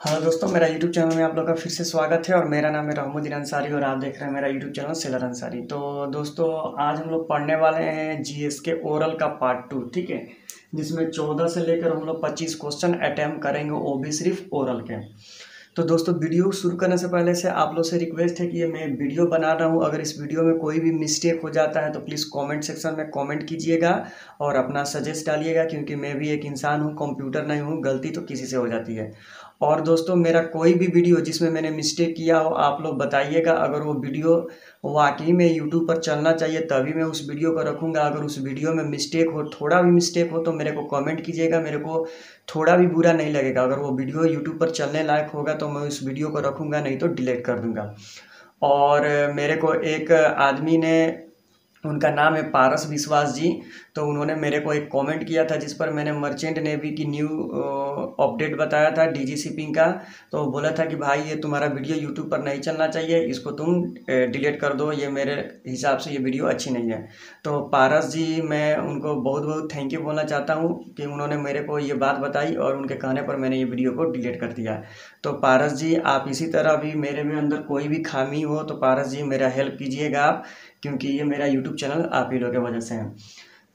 Hello दोस्तों, मेरा YouTube channel में आप लोग का फिर से स्वागत है और मेरा नाम है रहमुद्दीन अंसारी और आप देख रहे हैं मेरा यूट्यूब चैनल सेलर अंसारी। तो दोस्तों, आज हम लोग पढ़ने वाले हैं जीएस के ओरल का पार्ट 2, ठीक है, जिसमें 14 से लेकर हम लोग 25 क्वेश्चन अटैम्प्ट करेंगे, वो भी सिर्फ ओरल के। तो दोस्तों, वीडियो शुरू करने से पहले से आप लोग से रिक्वेस्ट है कि ये मैं वीडियो बना रहा हूँ, अगर इस वीडियो में कोई भी मिस्टेक हो जाता है तो प्लीज़ कमेंट सेक्शन में कमेंट कीजिएगा और अपना सजेस्ट डालिएगा, क्योंकि मैं भी एक इंसान हूँ, कंप्यूटर नहीं हूँ, गलती तो किसी से हो जाती है। और दोस्तों, मेरा कोई भी वीडियो जिसमें मैंने मिस्टेक किया हो आप लोग बताइएगा। अगर वो वीडियो वाकई में यूट्यूब पर चलना चाहिए तभी मैं उस वीडियो को रखूँगा। अगर उस वीडियो में मिस्टेक हो, थोड़ा भी मिस्टेक हो, तो मेरे को कमेंट कीजिएगा, मेरे को थोड़ा भी बुरा नहीं लगेगा। अगर वो वीडियो यूट्यूब पर चलने लायक होगा तो मैं उस वीडियो को रखूँगा, नहीं तो डिलीट कर दूँगा। और मेरे को एक आदमी ने, उनका नाम है पारस विश्वास जी, तो उन्होंने मेरे को एक कमेंट किया था जिस पर मैंने मर्चेंट नेवी की न्यू अपडेट बताया था डीजी शिपिंग का। तो बोला था कि भाई ये तुम्हारा वीडियो यूट्यूब पर नहीं चलना चाहिए, इसको तुम डिलीट कर दो, ये मेरे हिसाब से ये वीडियो अच्छी नहीं है। तो पारस जी, मैं उनको बहुत बहुत थैंक यू बोलना चाहता हूँ कि उन्होंने मेरे को ये बात बताई और उनके कहने पर मैंने ये वीडियो को डिलीट कर दिया। तो पारस जी, आप इसी तरह भी मेरे में अंदर कोई भी खामी हो तो पारस जी मेरा हेल्प कीजिएगा आप, क्योंकि ये मेरा यूट्यूब चैनल आप ही लोगों की वजह से है।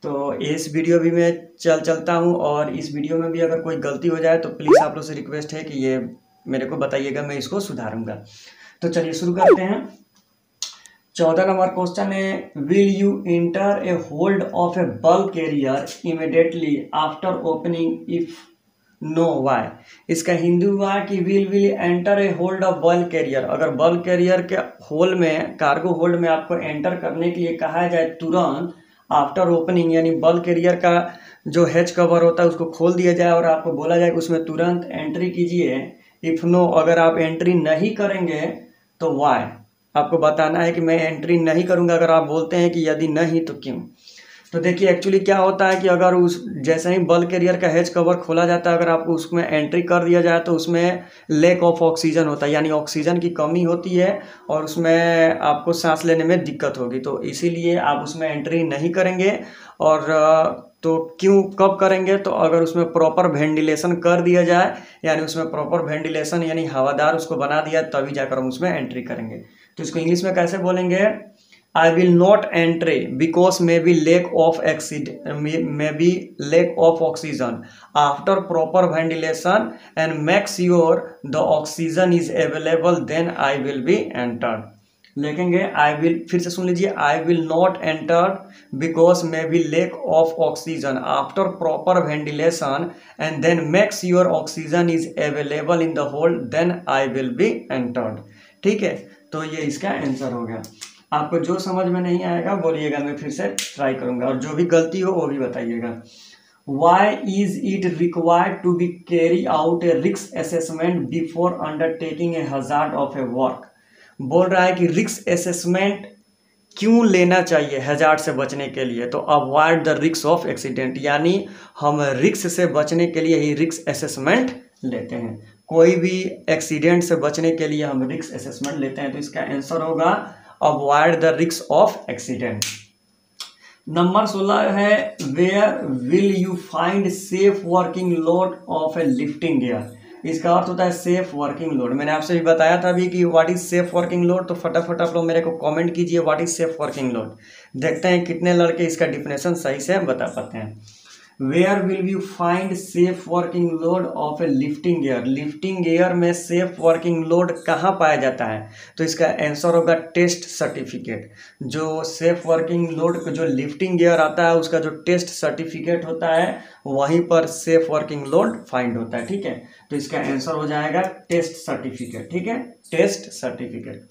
तो इस वीडियो भी मैं चलता हूँ और इस वीडियो में भी अगर कोई गलती हो जाए तो प्लीज़ आप लोग से रिक्वेस्ट है कि ये मेरे को बताइएगा, मैं इसको सुधारूंगा। तो चलिए शुरू करते हैं। 14 नंबर क्वेश्चन है, will you enter a hold of A bulk carrier immediately after opening, if know why. इसका हिंदी हुआ कि will enter a hold of bulk carrier. अगर बल्क कैरियर के होल्ड में, कार्गो होल्ड में आपको एंटर करने के लिए कहा जाए तुरंत आफ्टर ओपनिंग, यानी बल्क कैरियर का जो हेच कवर होता है उसको खोल दिया जाए और आपको बोला जाए कि उसमें तुरंत एंट्री कीजिए। इफ़ नो, अगर आप एंट्री नहीं करेंगे तो वाई, आपको बताना है कि मैं एंट्री नहीं करूंगा। अगर आप बोलते हैं कि यदि नहीं तो क्यों। तो देखिए एक्चुअली क्या होता है कि अगर उस जैसे ही बल्क कैरियर का हेज कवर खोला जाता है, अगर आपको उसमें एंट्री कर दिया जाए तो उसमें लैक ऑफ ऑक्सीजन होता है, यानी ऑक्सीजन की कमी होती है और उसमें आपको सांस लेने में दिक्कत होगी। तो इसीलिए आप उसमें एंट्री नहीं करेंगे। और तो क्यों, कब करेंगे, तो अगर उसमें प्रॉपर वेंटिलेशन कर दिया जाए, यानी उसमें प्रॉपर वेंटिलेशन यानी हवादार उसको बना दिया, तभी जाकर हम उसमें एंट्री करेंगे। तो इसको इंग्लिश में कैसे बोलेंगे? I will not enter because maybe lack of oxygen. After proper ventilation and make sure the oxygen is available, then I will be entered. लिखेंगे I will, फिर से सुन लीजिए, I will not enter because maybe lack of oxygen. After proper ventilation and then make sure oxygen is available in the hold, then I will be entered. ठीक है, तो ये इसका answer हो गया। आपको जो समझ में नहीं आएगा बोलिएगा, मैं फिर से ट्राई करूंगा, और जो भी गलती हो वो भी बताइएगा। Why is it required to be carry out a risk assessment before undertaking a hazard of a work? बोल रहा है कि रिस्क असेसमेंट क्यों लेना चाहिए हैजार्ड से बचने के लिए। तो avoid the risk of accident, यानी हम रिस्क से बचने के लिए ही रिस्क असेसमेंट लेते हैं। कोई भी एक्सीडेंट से बचने के लिए हम रिस्क असेसमेंट लेते हैं। तो इसका आंसर होगा avoid the risk of accident. Number 16 है, where will you find safe working load of a lifting gear. इसका अर्थ होता है सेफ वर्किंग लोड। मैंने आपसे भी बताया था अभी कि what is safe working load, तो फटाफट आप लोग मेरे को कमेंट कीजिए what is safe working load. देखते हैं कितने लड़के इसका डिफिनेशन सही से बता पाते हैं। Where will you find safe working load of a lifting gear. Lifting gear में सेफ वर्किंग लोड कहाँ पाया जाता है? तो इसका आंसर होगा टेस्ट सर्टिफिकेट। जो सेफ वर्किंग लोड, जो लिफ्टिंग गियर आता है उसका जो टेस्ट सर्टिफिकेट होता है वहीं पर सेफ वर्किंग लोड फाइंड होता है। ठीक है, तो इसका आंसर हो जाएगा टेस्ट सर्टिफिकेट। ठीक है, टेस्ट सर्टिफिकेट।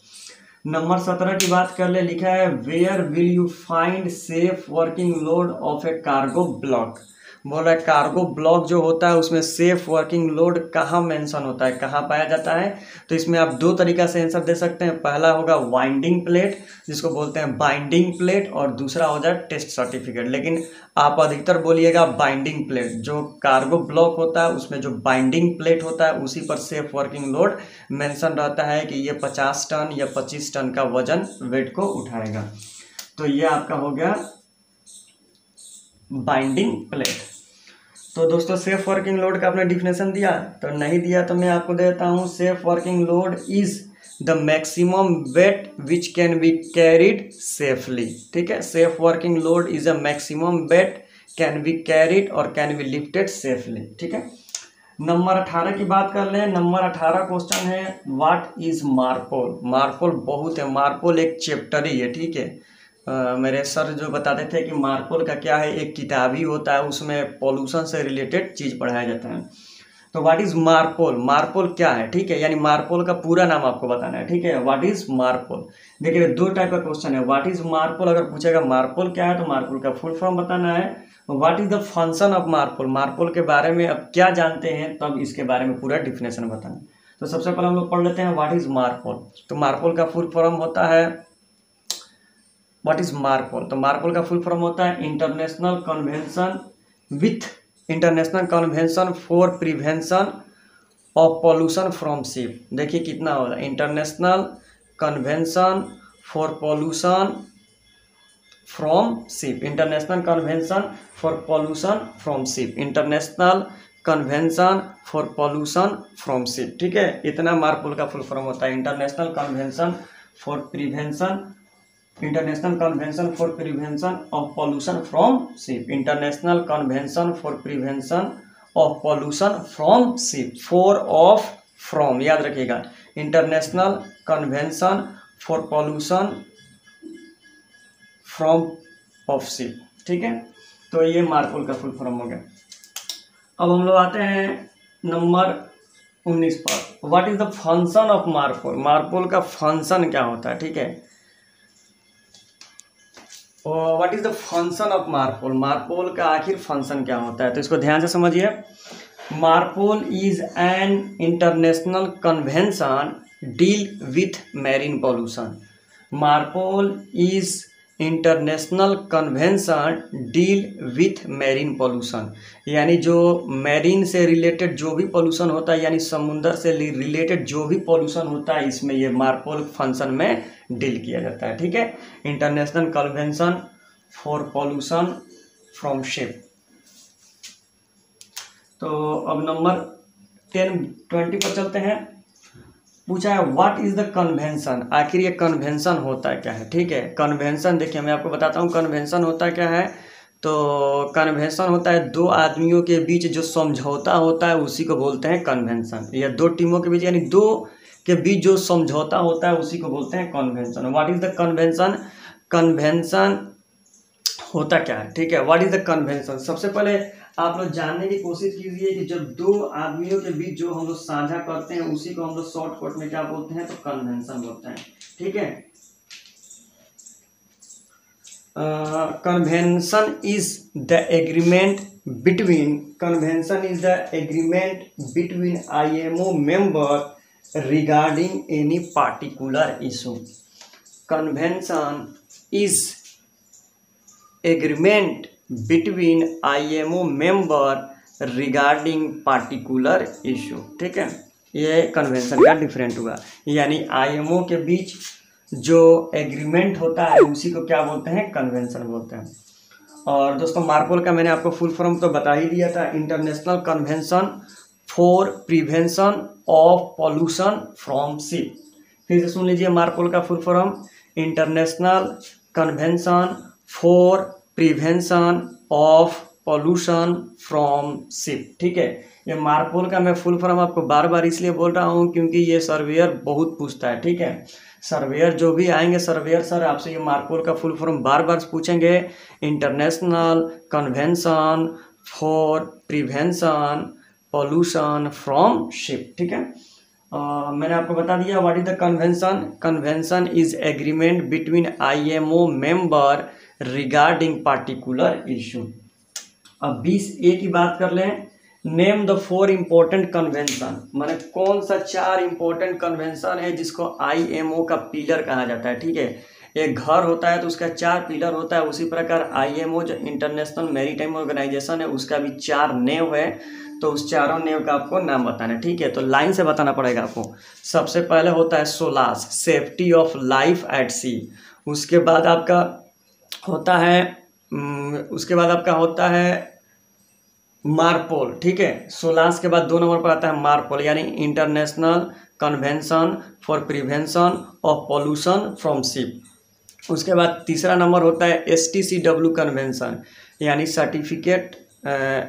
नंबर 17 की बात कर ले, लिखा है where will you find safe working load of a cargo block. बोल रहा है कार्गो ब्लॉक जो होता है उसमें सेफ वर्किंग लोड कहाँ मेंशन होता है, कहाँ पाया जाता है? तो इसमें आप दो तरीका से आंसर दे सकते हैं। पहला होगा वाइंडिंग प्लेट, जिसको बोलते हैं बाइंडिंग प्लेट, और दूसरा हो जाए टेस्ट सर्टिफिकेट। लेकिन आप अधिकतर बोलिएगा बाइंडिंग प्लेट। जो कार्गो ब्लॉक होता है उसमें जो बाइंडिंग प्लेट होता है उसी पर सेफ वर्किंग लोड मेंशन रहता है कि ये 50 टन या 25 टन का वजन वेट को उठाएगा। तो ये आपका हो गया बाइंडिंग प्लेट। तो दोस्तों सेफ वर्किंग लोड का आपने डिफिनेशन दिया, तो नहीं दिया तो मैं आपको देता हूँ। Safe working load is the maximum weight which can be carried safely. ठीक है, safe working load is a maximum weight can be carried और कैन बी लिफ्टेड सेफली। ठीक है, नंबर 18 की बात कर लें। नंबर 18 क्वेश्चन है व्हाट इज मार्पोल। मार्पोल बहुत है, मार्पोल एक चैप्टर ही है। ठीक है, मेरे सर जो बताते थे कि मार्पोल का क्या है, एक किताब ही होता है, उसमें पॉल्यूशन से रिलेटेड चीज़ पढ़ाया जाता है। तो व्हाट इज मार्पोल, मार्पोल क्या है। ठीक है, यानी मार्पोल का पूरा नाम आपको बताना है। ठीक है, व्हाट इज मार्पोल। देखिए दो टाइप का क्वेश्चन है, व्हाट इज मार्पोल अगर पूछेगा मार्पोल क्या है तो मार्पोल का फुल फॉर्म बताना है। What is the function of MARPOL, MARPOL के बारे में अब क्या जानते हैं तब इसके बारे में पूरा डिफिनेशन बताना है। तो सबसे पहले हम लोग पढ़ लेते हैं व्हाट इज मार्पोल। तो मार्पोल का फुल फॉर्म होता है, व्हाट इज मार्पोल, तो मार्पोल का फुल फॉर्म होता है international convention for prevention of pollution from ship. देखिए कितना होगा, international convention for pollution from ship, international convention for pollution from ship, international convention for pollution from ship. ठीक है, इतना मार्पोल का फुल फॉर्म होता है, international convention for prevention, international convention for prevention of pollution from ship, international convention for prevention of pollution from ship, for of from याद रखिएगा, international convention for pollution from of ship. ठीक है, तो ये MARPOL का full form हो गया। अब हम लोग आते हैं नंबर 19 पर, what is the function of MARPOL. MARPOL का फंक्शन क्या होता है। ठीक है, what is the function of MARPOL, MARPOL का आखिर फंक्शन क्या होता है, तो इसको ध्यान से समझिए। MARPOL is an international convention deal with marine pollution. MARPOL is international convention deal with marine pollution, यानी जो मैरीन से रिलेटेड जो भी पॉल्यूशन होता है, यानी समुद्र से रिलेटेड जो भी पॉल्यूशन होता है, इसमें ये मार्पोल फंक्शन में डील किया जाता है। ठीक है, international convention for pollution from ship. तो अब नंबर 20 पर चलते हैं। पूछा है व्हाट इज द कन्वेंशन, आखिर ये कन्वेंशन होता है क्या है। ठीक है, कन्वेंशन देखिए मैं आपको बताता हूँ कन्वेंशन होता क्या है। तो कन्वेंशन होता है दो आदमियों के बीच जो समझौता होता है उसी को बोलते हैं कन्वेंशन, या दो टीमों के बीच यानी दो के बीच जो समझौता होता है उसी को बोलते हैं convention. What is the convention, convention होता क्या है। ठीक है, व्हाट इज द कन्वेंशन, सबसे पहले आप लोग जानने की कोशिश कीजिए कि जब दो आदमियों के बीच जो हम लोग साझा करते हैं उसी को हम लोग शॉर्टकट में क्या बोलते हैं, तो कन्वेंशन बोलते हैं। ठीक है, convention is the agreement between IMO member regarding any particular issue. Convention is agreement between IMO member regarding particular issue. ठीक है, ये कन्वेंशन का डिफरेंट हुआ, यानी IMO के बीच जो एग्रीमेंट होता है उसी को क्या बोलते हैं, कन्वेंशन बोलते हैं। और दोस्तों मार्पोल का मैंने आपको फुल फॉर्म तो बता ही दिया था, international convention for prevention of pollution from ship. फिर से सुन लीजिए मार्पोल का full form, international convention for prevention of pollution from ship. ठीक है, ये मार्पोल का मैं फुल फॉर्म आपको बार बार इसलिए बोल रहा हूँ क्योंकि ये सर्वेयर बहुत पूछता है। ठीक है, सर्वेयर जो भी आएंगे सर्वेयर सर आपसे ये मार्पोल का फुल फॉर्म बार बार पूछेंगे, international convention for prevention pollution from ship. ठीक है, मैंने आपको बता दिया what is the convention, convention is agreement between IMO member regarding particular issue. अब 20A की बात कर लें, नेम द 4 इम्पोर्टेंट कन्वेंशन, माने कौन सा 4 इम्पोर्टेंट कन्वेंशन है जिसको IMO का पिलर कहा जाता है। ठीक है, एक घर होता है तो उसका 4 पिलर होता है, उसी प्रकार IMO जो इंटरनेशनल मैरीटाइम ऑर्गेनाइजेशन है उसका भी 4 नेव है, तो उस चारों नेव का आपको नाम बताना है। ठीक है, तो लाइन से बताना पड़ेगा आपको। सबसे पहले होता है SOLAS, safety of life at sea. उसके बाद आपका होता है मार्पोल, ठीक है। सोलास के बाद 2 नंबर पर आता है मार्पोल, यानी international convention for prevention of pollution from ship. उसके बाद तीसरा नंबर होता है STCW कन्वेंशन, यानी certificate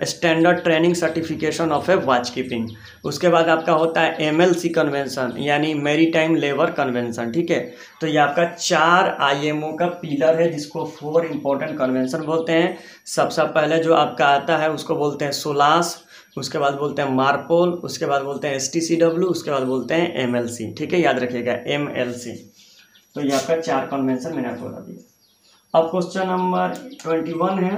standard training certification of A watch keeping. उसके बाद आपका होता है MLC कन्वेंशन, यानी मैरीटाइम लेबर कन्वेंशन, ठीक है। तो ये आपका 4 IMO का पिलर है, जिसको 4 इंपॉर्टेंट कन्वेंशन बोलते हैं। सबसे पहले जो आपका आता है उसको बोलते हैं सोलास, उसके बाद बोलते हैं मार्पोल, उसके बाद बोलते हैं STCW, उसके बाद बोलते हैं MLC, ठीक है, याद रखिएगा MLC। तो ये आपका 4 कन्वेंशन मैंने आपको बता दिया। अब क्वेश्चन नंबर 21 है,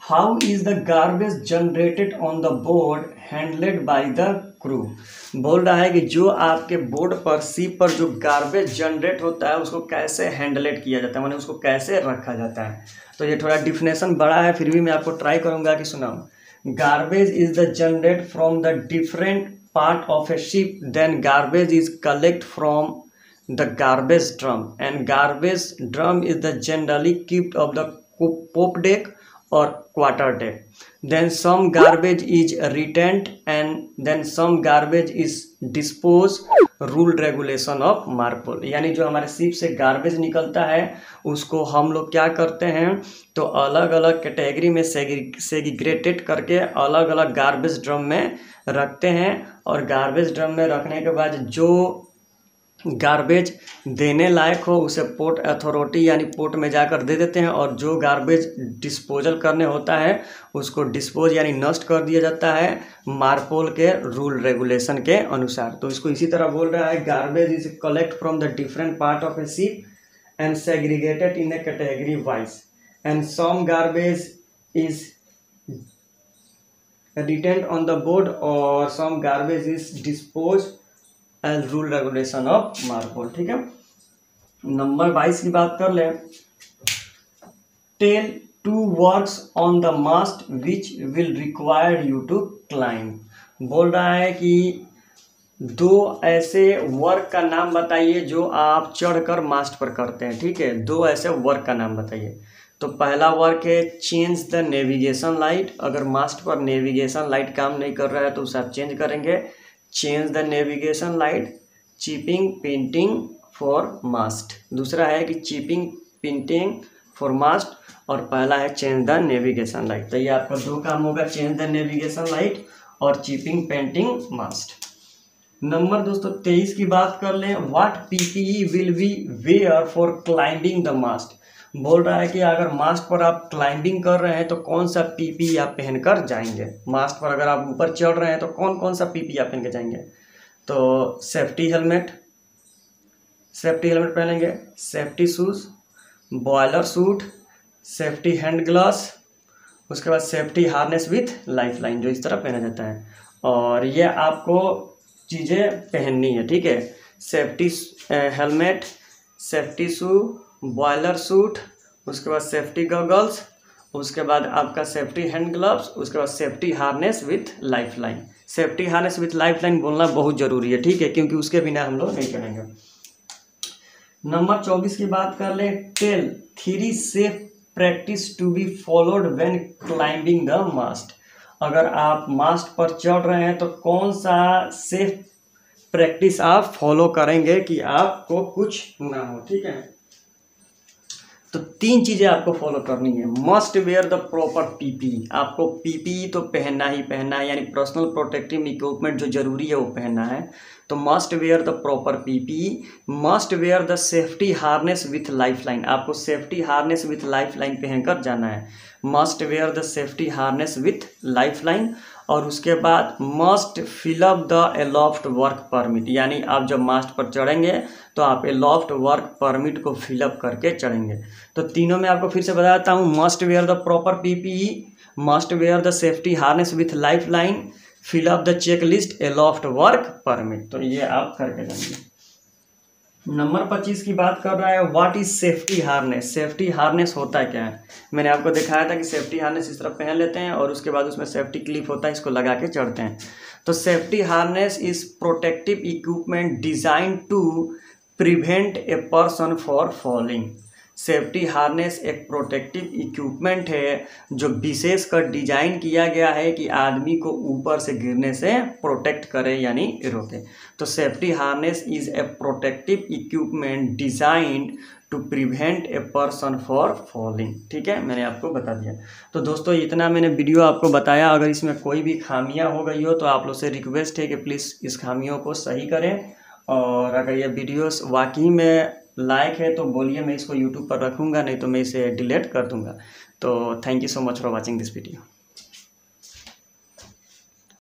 how is the garbage generated on the board handled by the crew. बोल रहा है कि जो आपके बोर्ड पर शिप पर जो गार्बेज जनरेट होता है उसको कैसे हैंडलेट किया जाता है, माने उसको कैसे रखा जाता है। तो ये थोड़ा डिफिनेशन बड़ा है, फिर भी मैं आपको ट्राई करूंगा कि सुनाऊं। Garbage is the generate from the different part of a ship, then garbage is collect from the garbage drum, and garbage drum is the generally kept of the pop deck or quarter deck. Then some garbage is retained and then some garbage is disposed. Rule regulation of MARPOL, यानी जो हमारे ship से garbage निकलता है उसको हम लोग क्या करते हैं, तो अलग अलग कैटेगरी में सेग्रीगेटेड करके अलग अलग गार्बेज ड्रम में रखते हैं। और गार्बेज ड्रम में रखने के बाद जो गार्बेज देने लायक हो उसे पोर्ट अथॉरिटी यानी पोर्ट में जाकर दे देते हैं, और जो गार्बेज डिस्पोजल करने होता है उसको डिस्पोज यानी नष्ट कर दिया जाता है मार्पोल के रूल रेगुलेशन के अनुसार। तो इसको इसी तरह बोल रहा है, garbage is collect from the different part of a ship and segregated in a category wise, and some garbage is retained on the board और some garbage is dispose as rule regulation of MARPOL, ठीक है। Number 22 की बात कर ले, tell 2 works on the mast which will require you to climb. बोल रहा है कि 2 ऐसे वर्क का नाम बताइए जो आप चढ़कर मास्ट पर करते हैं, ठीक है। 2 ऐसे वर्क का नाम बताइए। तो पहला वर्क है चेंज द नेविगेशन लाइट। अगर मास्ट पर नेविगेशन लाइट काम नहीं कर रहा है तो उसे आप चेंज करेंगे, change the navigation light. Chipping painting for mast, दूसरा है कि चिपिंग पेंटिंग फॉर मास्ट, और पहला है चेंज द नेविगेशन लाइट। तो ये आपका 2 काम होगा, चेंज द नेविगेशन लाइट और चिपिंग पेंटिंग मास्ट। नंबर दोस्तों 23 की बात कर लें, what PPE will be wear for climbing the mast. बोल रहा है कि अगर मास्ट पर आप क्लाइंबिंग कर रहे हैं तो कौन सा PPE आप पहनकर जाएंगे। मास्ट पर अगर आप ऊपर चढ़ रहे हैं तो कौन कौन सा PPE आप पहन के जाएंगे। तो सेफ्टी हेलमेट पहनेंगे, safety shoes, boiler suit, safety hand gloves, उसके बाद safety harness with life line, जो इस तरह पहना जाता है। और ये आपको चीज़ें पहननी है, ठीक है। सेफ्टी हेलमेट, सेफ्टी शू, बॉयलर सूट, उसके बाद सेफ्टी गॉगल्स, उसके बाद आपका सेफ्टी हैंड ग्लव्स, उसके बाद safety harness with life line. Safety harness with life line बोलना बहुत ज़रूरी है, ठीक है, क्योंकि उसके बिना हम लोग नहीं चलेंगे। नंबर 24 की बात कर ले, tell 3 safe practice to be followed when climbing the mast. अगर आप मास्ट पर चढ़ रहे हैं तो कौन सा सेफ प्रैक्टिस आप फॉलो करेंगे कि आपको कुछ ना हो, ठीक है। तो 3 चीज़ें आपको फॉलो करनी है। Must wear the proper PPE, आपको PPE तो पहनना ही पहनना है, यानी पर्सनल प्रोटेक्टिव इक्विपमेंट जो जरूरी है वो पहनना है। तो must wear the proper PPE, must wear the safety harness with life line, आपको safety harness with life line पहनकर जाना है। Must wear the safety harness with life line. और उसके बाद must fill up the aloft work permit, यानी आप जब मास्ट पर चढ़ेंगे तो आप एलॉफ्ट वर्क परमिट को फिलअप करके चढ़ेंगे। तो तीनों में आपको फिर से बताता हूँ, must wear the proper PPE, must wear the safety harness with life line, fill up the checklist, aloft work permit. तो ये आप करके जाएंगे। नंबर 25 की बात कर रहा है, what is safety harness. Safety harness होता क्या है। मैंने आपको दिखाया था कि सेफ्टी हार्नेस इस तरह पहन लेते हैं और उसके बाद उसमें सेफ्टी क्लिप होता है, इसको लगा के चढ़ते हैं। तो safety harness is protective equipment design to prevent a person for falling. Safety harness एक प्रोटेक्टिव इक्विपमेंट है जो विशेषकर डिजाइन किया गया है कि आदमी को ऊपर से गिरने से प्रोटेक्ट करे यानी रोके। तो safety harness is a protective equipment designed to prevent a person for falling. ठीक है, मैंने आपको बता दिया। तो दोस्तों इतना मैंने वीडियो आपको बताया। अगर इसमें कोई भी खामियां हो गई हो तो आप लोग से रिक्वेस्ट है कि प्लीज़ इस खामियों को सही करें। और अगर ये वीडियोस वाकई में लायक है तो बोलिए, मैं इसको यूट्यूब पर रखूँगा, नहीं तो मैं इसे डिलीट कर दूँगा। तो thank you so much for watching this video.